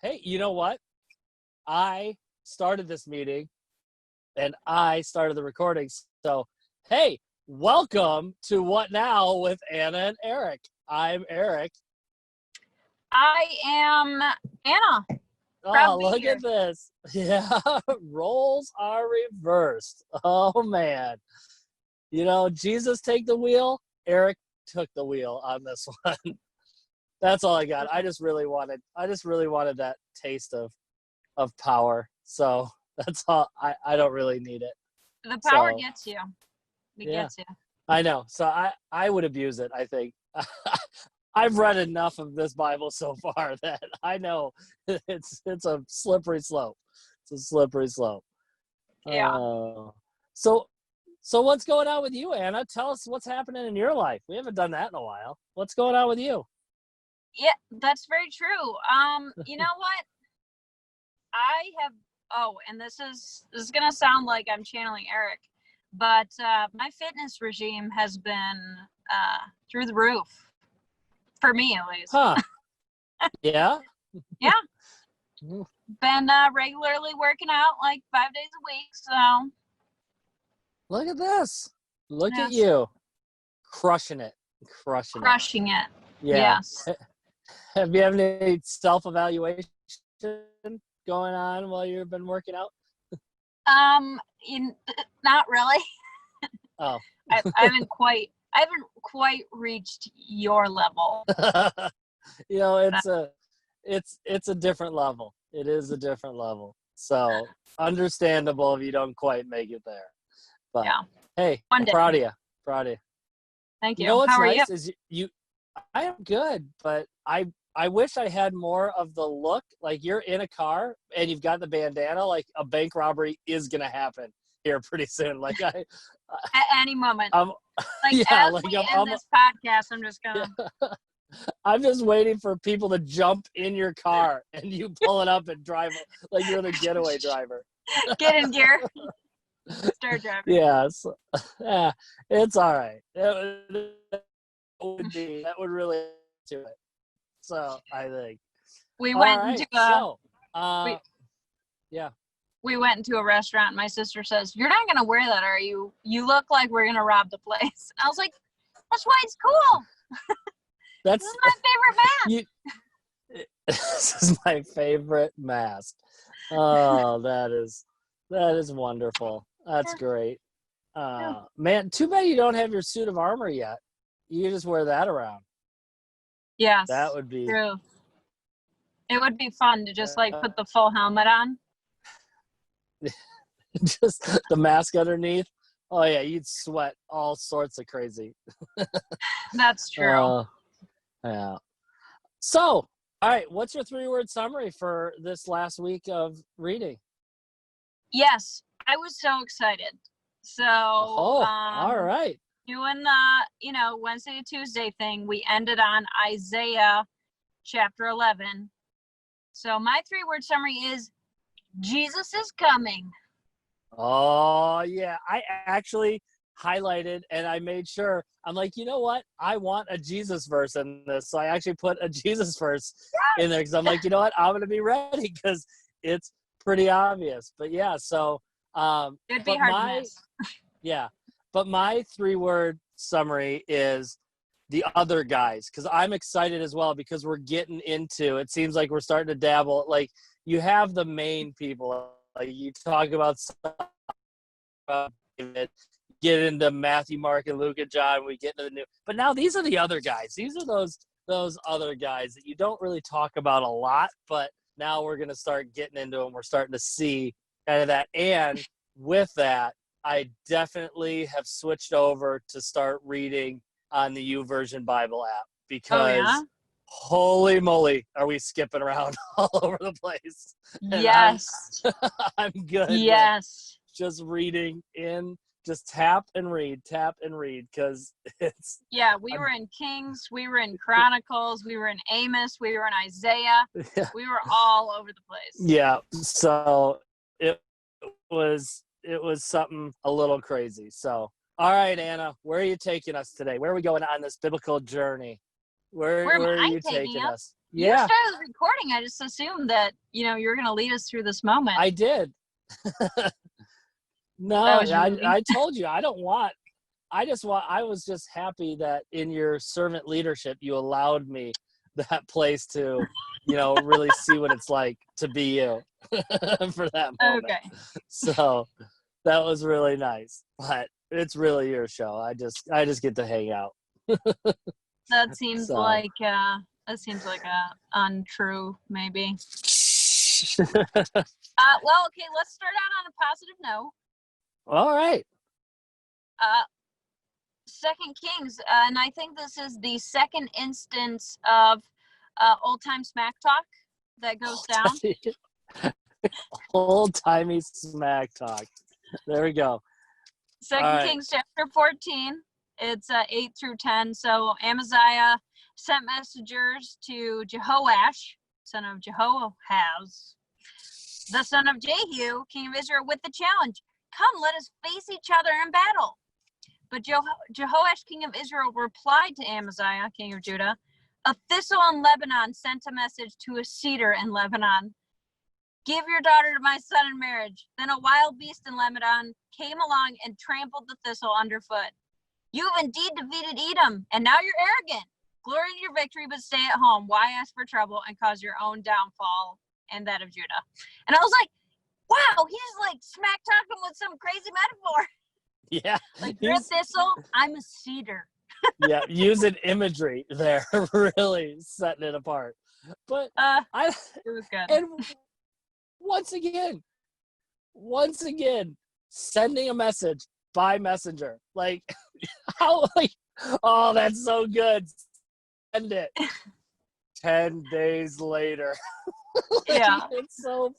Hey, you know what? I started this meeting and I started the recording. So, hey, welcome to What Now with Anna and Eric. I'm Eric. I am Anna. Oh, look at this. Yeah, roles are reversed. Oh, man. You know, Jesus take the wheel. Eric took the wheel on this one. That's all I got. I just really wanted that taste of power. So that's all. I don't really need it. The power So, gets you. It yeah, gets you. I know. So I would abuse it, I think. I've read enough of this Bible so far that I know it's a slippery slope. It's a slippery slope. Yeah. So what's going on with you, Anna? Tell us what's happening in your life. We haven't done that in a while. What's going on with you? Yeah, that's very true. You know what? I have and this is gonna sound like I'm channeling Eric, but my fitness regime has been through the roof. For me at least. Huh. Yeah? Yeah. Been regularly working out like 5 days a week, so Look at this. Look at yes. you. Crushing it. Crushing it. Yeah. Yes. Have you had any self-evaluation going on while you've been working out? Not really. Oh. I haven't quite reached your level. You know, it's a different level. It is a different level. So understandable if you don't quite make it there. But yeah. Hey, One day. proud of you. Thank you. You know what's How are nice you? is I am good, but I wish I had more of the look. Like you're in a car and you've got the bandana, like a bank robbery is gonna happen here pretty soon. Like at any moment. Yeah, as like we end this podcast, I'm just gonna I'm just waiting for people to jump in your car and you pull it up and drive like you're the getaway driver. Get in gear. Start driving. Yes. Yeah, it's all right. That would really do it. So I think we yeah. We went into a restaurant and my sister says, "You're not gonna wear that, are you? You look like we're gonna rob the place." I was like, "That's why it's cool." This is my favorite mask. This is my favorite mask. Oh, that is wonderful. That's great. Man, too bad you don't have your suit of armor yet. You can just wear that around. Yes. That would be true. It would be fun to just like put the full helmet on. Just the mask underneath. Oh yeah, you'd sweat all sorts of crazy. That's true. Yeah. So, all right, what's your 3-word summary for this last week of reading? Yes, I was so excited. So, all right. Doing the, Wednesday to Tuesday thing, we ended on Isaiah chapter 11. So my 3-word summary is Jesus is coming. Oh, yeah. I actually highlighted and I made sure. I'm like, you know what? I want a Jesus verse in this. So I actually put a Jesus verse in there because I'm like, you know what? I'm going to be ready because it's pretty obvious. But yeah, so it'd be hard to miss. Yeah. But my 3-word summary is the other guys, because I'm excited as well because we're getting into, it seems like we're starting to dabble. Like you have the main people, like you talk about David, get into Matthew, Mark, and Luke and John, we get into the new. But now these are the other guys. These are those other guys that you don't really talk about a lot, but now we're going to start getting into them. We're starting to see kind of that. And with that, I definitely have switched over to start reading on the YouVersion Bible app because holy moly, are we skipping around all over the place? And yes. I'm good. Yes. Just reading in, just tap and read because it's. Yeah, we were in Kings, we were in Chronicles, we were in Amos, we were in Isaiah. Yeah. We were all over the place. Yeah, so it was something a little crazy. So, all right, Anna, where are you taking us today? Where are we going on this biblical journey? Where are you taking us? You Yeah, started recording. I just assumed that, you were going to lead us through this moment. I did. No, That was rude. I told you, I was just happy that in your servant leadership, you allowed me that place to, really see what it's like to be you for that moment. Okay. So that was really nice, but it's really your show. I just get to hang out. That seems So. like a untrue, maybe. Well, okay, let's start out on a positive note. All right. Second Kings, and I think this is the second instance of old time smack talk that goes down. Old timey smack talk. There we go. Second Kings chapter 14. It's 8 through 10. So Amaziah sent messengers to Jehoash, son of Jehoahaz, the son of Jehu, king of Israel, with the challenge: "Come, let us face each other in battle." But Jehoash, king of Israel, replied to Amaziah, king of Judah, "A thistle in Lebanon sent a message to a cedar in Lebanon. Give your daughter to my son in marriage." Then a wild beast in Lebanon came along and trampled the thistle underfoot. "You have indeed defeated Edom, and now you're arrogant. Glory in your victory, but stay at home. Why ask for trouble and cause your own downfall and that of Judah?" And I was like, wow, he's like smack talking with some crazy metaphor. Yeah. Like, you're a thistle, I'm a cedar. Yeah, using imagery there, really setting it apart. But It was good. And once again, sending a message by messenger. Like, how, like, oh, that's so good. Send it. 10 days later. Like, Yeah. it's so,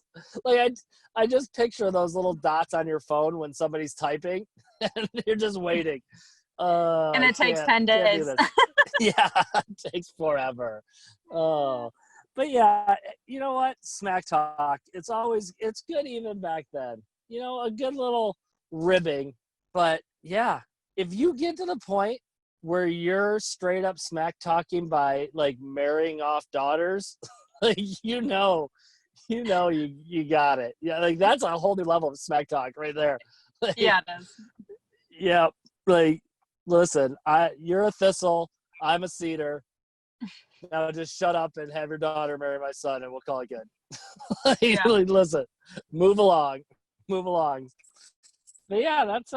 like, I just picture those little dots on your phone when somebody's typing and you're just waiting. And it takes 10 days. Yeah, it takes forever. Oh, but yeah, you know what? Smack talk. It's good even back then. A good little ribbing. But yeah, if you get to the point where you're straight up smack talking by like marrying off daughters, like you got it. Yeah, like that's a whole new level of smack talk right there. Like, Yeah, it is. yeah, like listen, you're a thistle, I'm a cedar. Now just shut up and have your daughter marry my son, and we'll call it good. Like, Yeah. like, listen, move along. But yeah, that's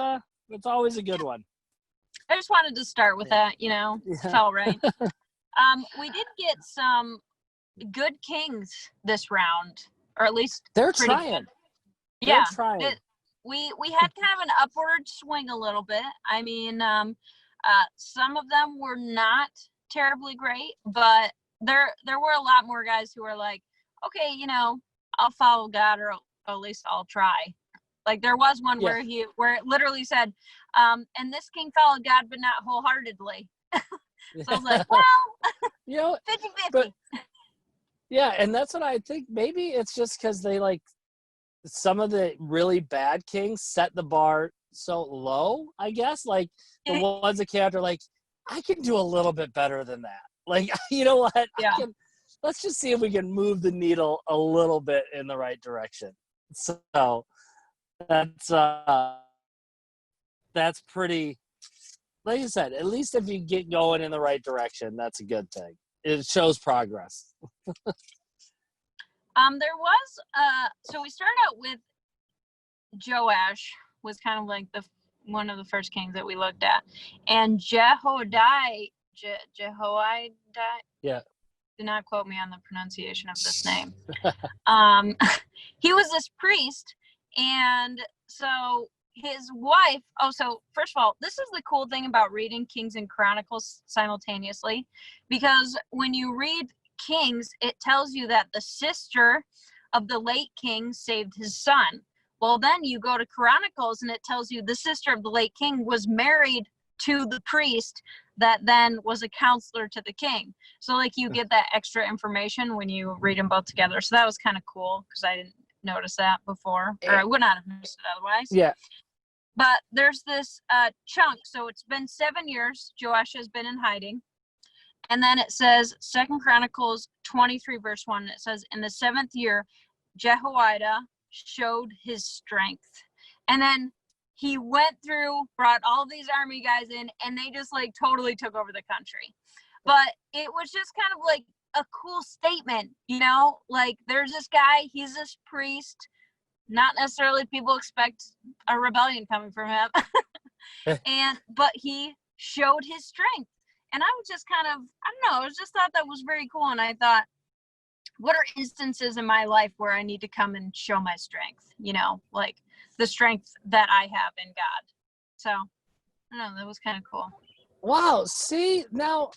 always a good one. I just wanted to start with that, Yeah. felt right. We did get some good kings this round, or at least They're pretty trying. good. They're Yeah, trying. we had kind of an upward swing a little bit. I mean, some of them were not terribly great, but there were a lot more guys who were like, okay, I'll follow God, or at least I'll try. Like, there was one where it literally said, and this king followed God, but not wholeheartedly. So I was like, well, 50-50. But yeah, and that's what I think. Maybe it's just because they like some of the really bad kings set the bar so low, I guess. Like the ones that came after, like, I can do a little bit better than that. Like, you know what? Yeah. Let's just see if we can move the needle a little bit in the right direction. So that's pretty, like you said, at least if you get going in the right direction, that's a good thing. It shows progress. There was so we started out with Joash, was kind of like one of the first kings that we looked at, and Jehoiada. Yeah. Do not quote me on the pronunciation of this name. He was this priest, and so his wife. Oh, so first of all, this is the cool thing about reading Kings and Chronicles simultaneously, because when you read Kings, it tells you that the sister of the late king saved his son. Well, then you go to Chronicles and it tells you the sister of the late king was married to the priest that then was a counselor to the king. So like you get that extra information when you read them both together. So that was kind of cool because I didn't notice that before, or I would not have noticed it otherwise. Yeah. But there's this chunk. So it's been 7 years. Joash has been in hiding. And then it says 2 Chronicles 23 verse 1. It says, in the 7th year, Jehoiada showed his strength. And then he went through, brought all these army guys in, and they just like totally took over the country. But it was just kind of like a cool statement, you know, like there's this guy, he's this priest, not necessarily people expect a rebellion coming from him. But he showed his strength. And I was just kind of, I don't know, I just thought that was very cool. And I thought, what are instances in my life where I need to come and show my strength, you know, like the strength that I have in God. So, I don't know, that was kind of cool. Wow. See, now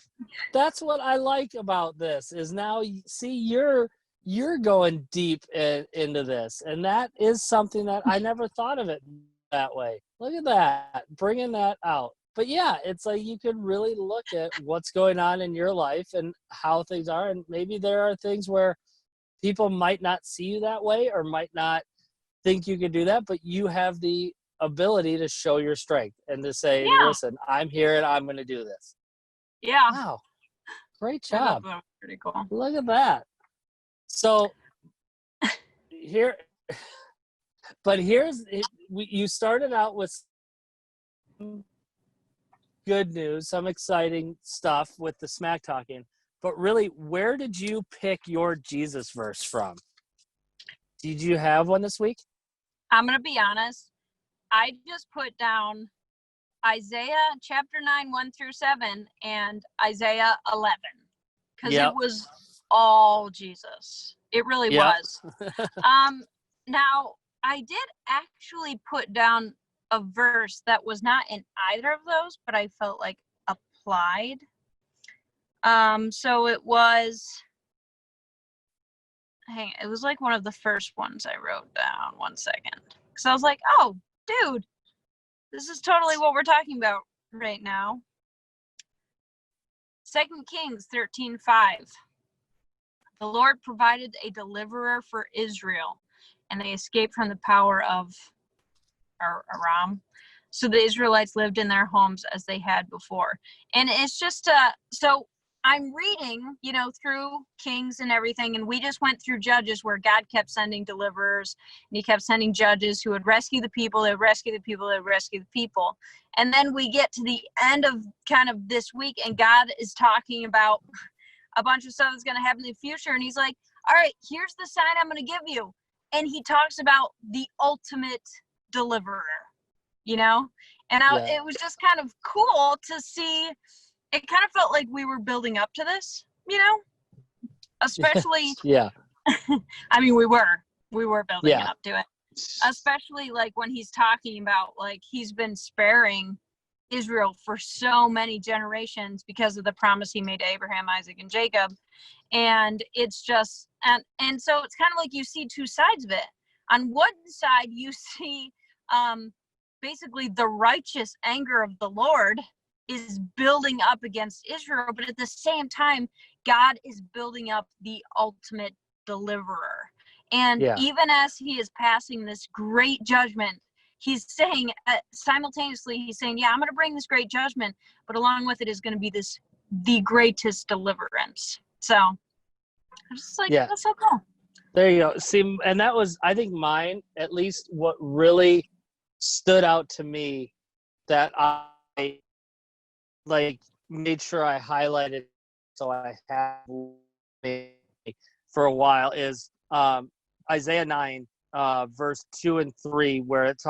that's what I like about this is now, see, you're going deep into this. And that is something that I never thought of it that way. Look at that, bringing that out. But yeah, it's like you could really look at what's going on in your life and how things are. And maybe there are things where people might not see you that way or might not think you could do that, but you have the ability to show your strength and to say, listen, I'm here and I'm going to do this. Yeah. Wow. Great job. That was pretty cool. Look at that. So here, but you started out with good news, some exciting stuff with the smack talking, but really, where did you pick your Jesus verse from? Did you have one this week? I'm going to be honest. I just put down Isaiah chapter 9, 1-7 and Isaiah 11 because it was all Jesus. It really was. Now, I did actually put down a verse that was not in either of those, but I felt like applied. So it was like one of the first ones I wrote down. 1 second. Because I was like, oh, dude, this is totally what we're talking about right now. 2 Kings 13:5. The Lord provided a deliverer for Israel, and they escaped from the power of Aram. So the Israelites lived in their homes as they had before. And it's just, so I'm reading, you know, through Kings and everything, and we just went through Judges where God kept sending deliverers, and he kept sending judges who would rescue the people, they would rescue the people, they would rescue the people. And then we get to the end of kind of this week, and God is talking about a bunch of stuff that's going to happen in the future, and he's like, all right, here's the sign I'm going to give you. And he talks about the ultimate deliverer, you know? And it was just kind of cool to see. It kind of felt like we were building up to this, you know, especially. I mean, we were building up to it, especially like when he's talking about like he's been sparing Israel for so many generations because of the promise he made to Abraham, Isaac, and Jacob. And it's just, and so it's kind of like you see two sides of it. On one side, you see basically the righteous anger of the Lord is building up against Israel, but at the same time, God is building up the ultimate deliverer. And even as he is passing this great judgment, he's saying simultaneously, he's saying, yeah, I'm going to bring this great judgment, but along with it is going to be the greatest deliverance. So I'm just like, that's so cool. There you go. See, and that was, I think mine, at least what really stood out to me that I like made sure I highlighted so I have for a while is Isaiah 9 verse 2 and 3 where it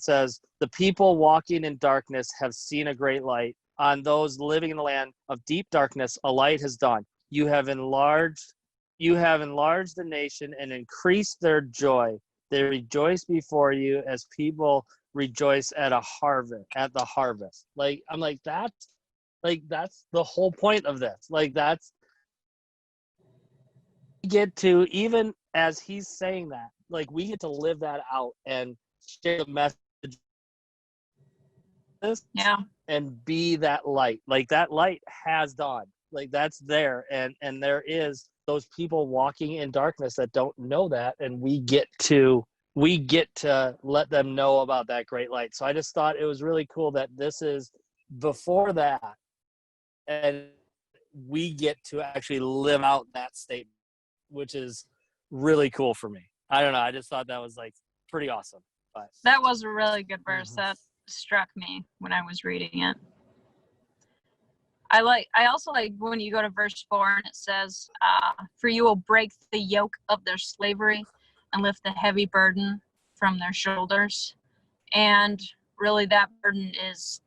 says the people walking in darkness have seen a great light. On those living in the land of deep darkness a light has dawned. You have enlarged the nation and increased their joy. They rejoice before you as people rejoice at the harvest. Like I'm like that's the whole point of this. Like that's get to, even as he's saying that, like we get to live that out and share the message and be that light. Like that light has dawned. Like that's there, and there is those people walking in darkness that don't know that, and we get to let them know about that great light. So I just thought it was really cool that this is before that, and we get to actually live out that statement, which is really cool for me. I don't know. I just thought that was like pretty awesome. But That was a really good verse. That struck me when I was reading it. I also like when you go to verse 4 and it says, for you will break the yoke of their slavery and lift the heavy burden from their shoulders. And really that burden is,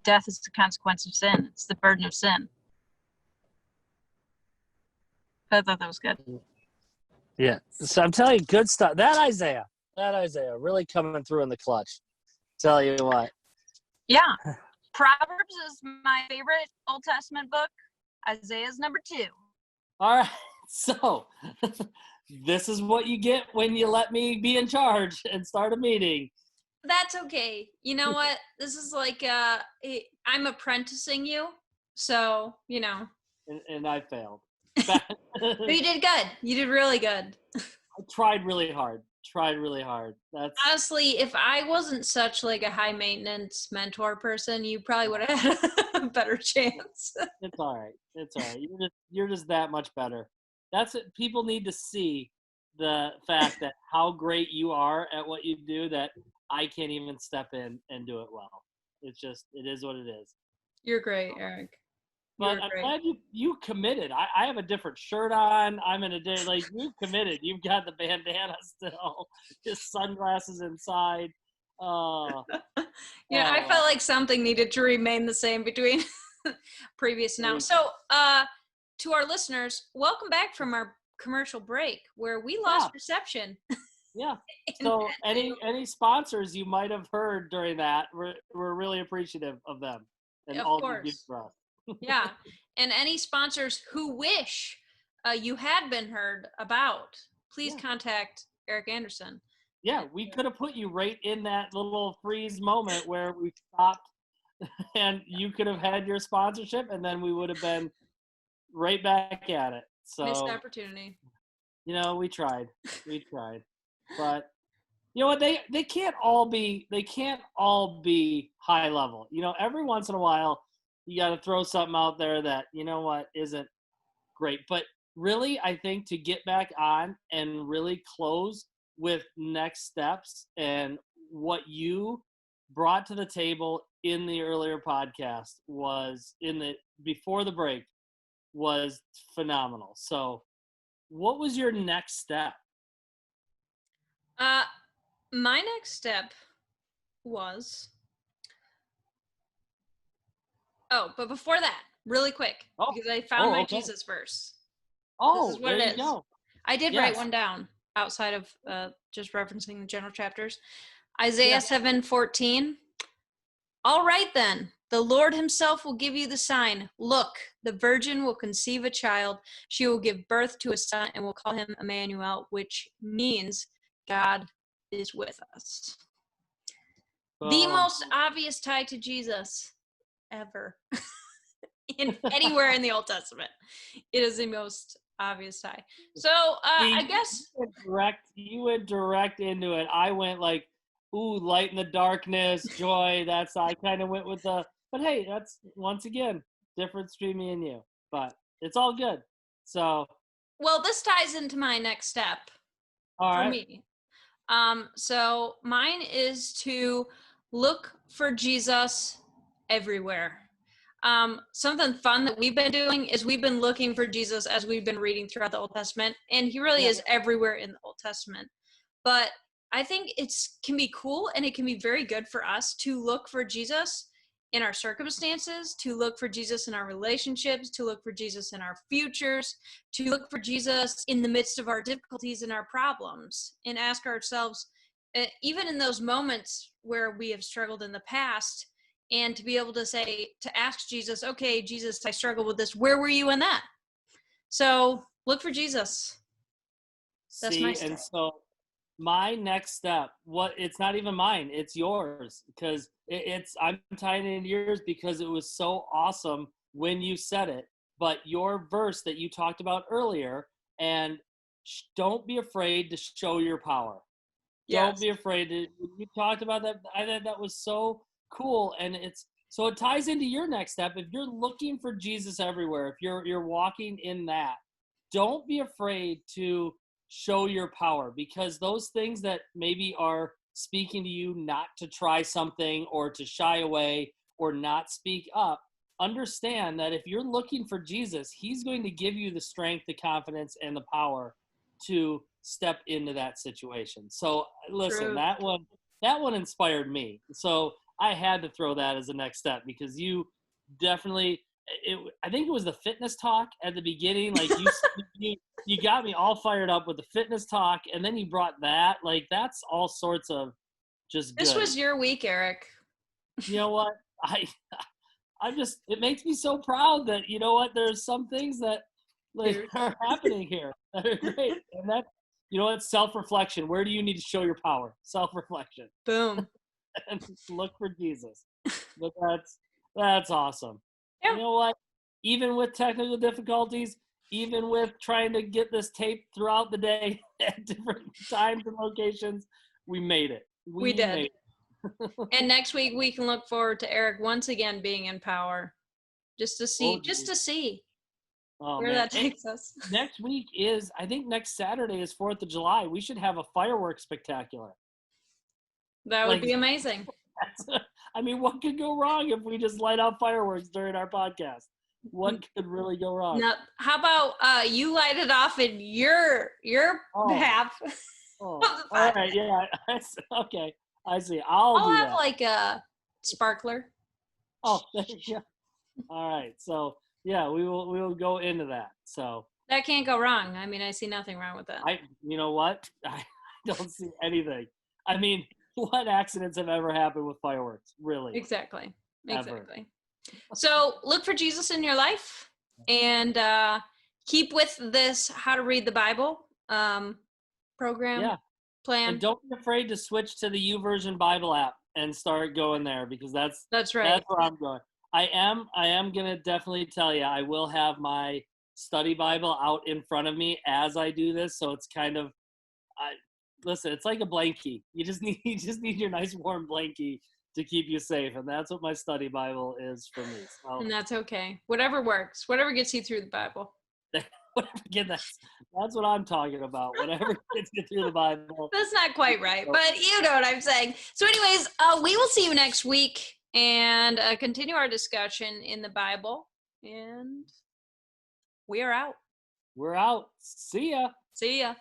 death is the consequence of sin. It's the burden of sin. I thought that was good. yeah. So I'm telling you, good stuff. That Isaiah really coming through in the clutch. Tell you what. Yeah. Proverbs is my favorite Old Testament book. Isaiah's number 2. All right. So this is what you get when you let me be in charge and start a meeting. That's okay. You know what? This is like I'm apprenticing you, so And I failed. But you did good. You did really good. I tried really hard. That's Honestly, if I wasn't such like a high maintenance mentor person, you probably would have had a better chance. It's all right. You're just that much better. That's it. People need to see the fact that how great you are at what you do, that I can't even step in and do it well. It is what it is. You're great, Eric. But I'm glad you committed. I have a different shirt on. I'm in a day like you committed. You've got the bandana still, just sunglasses inside. I felt like something needed to remain the same between previous and now. So, to our listeners, welcome back from our commercial break where we lost reception. Yeah. So any sponsors you might have heard during that, we're really appreciative of them and of all course. you do for us. Yeah, and any sponsors who wish you had been heard about, please contact Eric Anderson. Yeah, we could have put you right in that little freeze moment where we stopped and you could have had your sponsorship and then we would have been right back at it. So missed opportunity. We tried. But you know what, they can't all be high level. Every once in a while you got to throw something out there that isn't great. But really, I think to get back on and really close with next steps and what you brought to the table in the earlier podcast was before the break was phenomenal. So what was your next step? My next step was but before that, really quick, because I found my Jesus verse. This is what it is. Go. I did write one down outside of just referencing the general chapters. Isaiah 7:14. All right then, the Lord himself will give you the sign. Look, the virgin will conceive a child. She will give birth to a son and will call him Emmanuel, which means God is with us. The most obvious tie to Jesus ever. Anywhere in the Old Testament. It is the most obvious tie. So I guess you went direct into it. I went like, ooh, light in the darkness, joy. I kind of went with but hey, that's once again difference between me and you. But it's all good. So well, this ties into my next step for me. So mine is to look for Jesus everywhere. Something fun that we've been doing is we've been looking for Jesus as we've been reading throughout the Old Testament, and he really is everywhere in the Old Testament. But I think it can be cool and it can be very good for us to look for Jesus in our circumstances, to look for Jesus in our relationships, to look for Jesus in our futures, to look for Jesus in the midst of our difficulties and our problems, and ask ourselves, even in those moments where we have struggled in the past, and to be able to ask Jesus, okay, Jesus, I struggle with this. Where were you in that? So look for Jesus. That's my step. And so my next step, it's not even mine, it's yours, because I'm tying it into yours because it was so awesome when you said it. But your verse that you talked about earlier, and don't be afraid to show your power. Yes. Don't be afraid to. You talked about that. I thought that was so cool, and So it ties into your next step. If you're looking for Jesus everywhere, if you're walking in that, don't be afraid to show your power, because those things that maybe are speaking to you not to try something or to shy away or not speak up, understand that if you're looking for Jesus, he's going to give you the strength, the confidence, and the power to step into that situation. So listen, True. that one inspired me. So I had to throw that as the next step, because you definitely, I think it was the fitness talk at the beginning. Like you got me all fired up with the fitness talk, and then you brought that. Like, that's all sorts of just good. This was your week, Eric. You know what? I'm just, it makes me so proud that, you know what, there's some things that like are happening here that are great. And that, you know what, self-reflection. Where do you need to show your power? Self-reflection. Boom. And look for Jesus. But that's awesome. Yeah. You know what? Even with technical difficulties, even with trying to get this tape throughout the day at different times and locations, we made it. We did. Made it. And next week we can look forward to Eric once again being in power, just to see where that takes us. Next week is, I think next Saturday is 4th of July. We should have a fireworks spectacular. That would be amazing. I mean, what could go wrong if we just light out fireworks during our podcast? What could really go wrong? Now, how about you light it off in your half? Oh, all right, yeah. Okay, I see. I'll do have that. like a sparkler. Oh, there you go. All right, so yeah, we will go into that. So that can't go wrong. I mean, I see nothing wrong with that. You know what? I don't see anything. I mean, what accidents have ever happened with fireworks? Really? Exactly. Ever. So look for Jesus in your life, and keep with this How to Read the Bible program plan. And don't be afraid to switch to the YouVersion Bible app and start going there, because that's right. That's where I'm going. I am gonna definitely tell you, I will have my study Bible out in front of me as I do this, so it's kind of, listen, it's like a blankie. You just need your nice warm blankie to keep you safe, and that's what my study Bible is for me. So, and that's okay. Whatever works. Whatever gets you through the Bible. Again, that's what I'm talking about. Whatever gets you through the Bible. That's not quite right, but you know what I'm saying. So anyways, we will see you next week and continue our discussion in the Bible. And we are out. We're out. See ya. See ya.